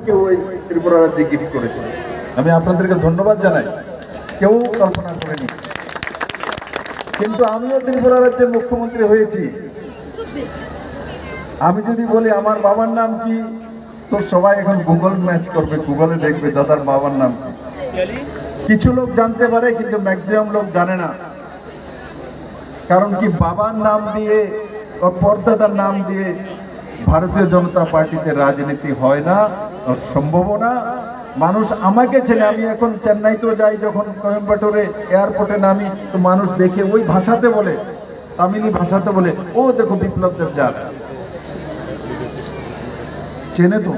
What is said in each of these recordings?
কেউ এই ত্রিপুরা রাজ্যে গিফট করেছে। আমি আপনাদেরকে ধন্যবাদ জানাই, কেউ কল্পনা করেনি। কিন্তু আমিও ত্রিপুরা রাজ্যের মুখ্যমন্ত্রী হয়েছি। আমি যদি বলি আমার বাবার নাম কি, তো সবাই এখন গুগল ম্যাচ করবে, গুগলে দেখবে দাদার বাবার নাম কি। কিছু লোক জানতে পারে কিন্তু ম্যাক্সিমাম লোক জানে না। কারণ কি, বাবার নাম দিয়ে বা পরদাদার নাম দিয়ে ভারতীয় জনতা পার্টিতে রাজনীতি হয় না, সম্ভব না। মানুষ আমাকে চেনে। আমি এখন চেন্নাইতেও যাই, যখন কোয়েম্বাটোরে এয়ারপোর্টে নামি, তো মানুষ দেখে ওই ভাষাতে বলে, তামিলি ভাষাতে বলে, ও দেখো বিপ্লব দেবযার, চেনে তো।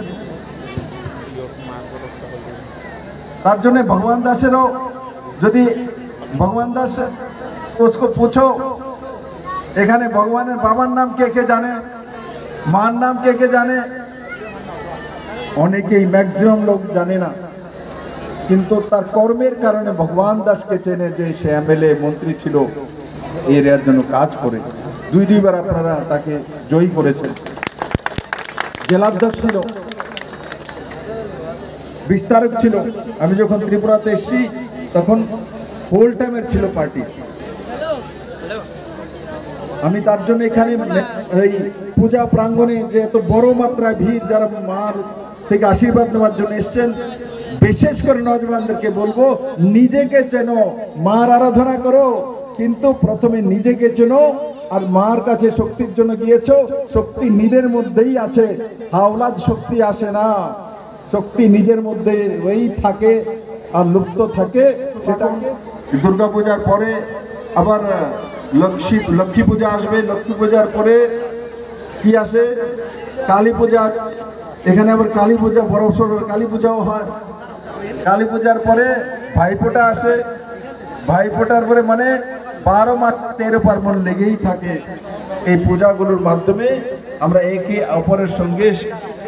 তার জন্য ভগবান দাসেরও, যদি ভগবান দাস उसको पूछो এখানে ভগবানের বাবার নাম কে কে জানে, মার নাম কে কে জানে, অনেকেই ম্যাক্সিমাম লোক জানে না। কিন্তু তার কর্মের কারণে ভগবান দাসকে চেনে, যে সে এমএলএ মন্ত্রী ছিল, এই এরিয়ার জন্য কাজ করে। দুইবার আপনারা তাকে জয়ী করেছেন। জেলাধ্যক্ষ ছিল, বিস্তারক ছিল। আমি যখন ত্রিপুরাতে এসেছি তখন ফুল টাইমের ছিল পার্টি। আমি তার জন্য এখানে এই পূজা প্রাঙ্গণে যে এত বড় মাত্রায় ভিড়, যারা মার থেকে আশীর্বাদ নেওয়ার জন্য এসছেন, বিশেষ করে নজওয়ানদেরকে বলবো, নিজেকে চেনো, মার আরাধনা করো, কিন্তু প্রথমে নিজেকে চেনো। আর মার কাছে শক্তির জন্য গিয়েছো, শক্তি নিজের মধ্যেই আছে, হাওলাদ শক্তি আসে না, শক্তি নিজের মধ্যে ওই থাকে আর লুপ্ত থাকে। সেটা দুর্গা পূজার পরে আবার লক্ষ্মী পূজা আসবে, লক্ষ্মী পূজার পরে কি আসে, কালী পূজা। এখানে আবার কালী পূজা, বড় সড়ো কালী পূজাও হয়। কালী পূজার পরে ভাইফোঁটা আসে, ভাইফোঁটার পরে মানে 12 মাস 13 পার্বণ লেগেই থাকে। এই পূজাগুলোর মাধ্যমে আমরা একে অপরের সঙ্গে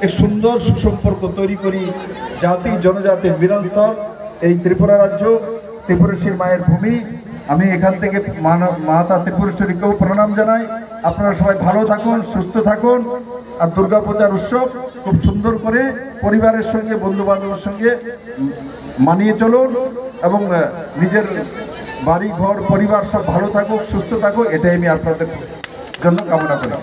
এক সুন্দর সুসম্পর্ক তৈরি করি। জাতি জনজাতি নিরন্তর এই ত্রিপুরা রাজ্য, ত্রিপুরেশ্বরী মায়ের ভূমি। আমি এখান থেকে মাতা ত্রিপুরেশ্বরীকেও প্রণাম জানাই। আপনারা সবাই ভালো থাকুন, সুস্থ থাকুন। আর দুর্গাপূজার উৎসব খুব সুন্দর করে পরিবারের সঙ্গে, বন্ধু বান্ধবের সঙ্গে মানিয়ে চলুন, এবং নিজের বাড়ি ঘর পরিবার সব ভালো থাকুক, সুস্থ থাকুক, এটাই আমি আপনাদের জন্য কামনা করি।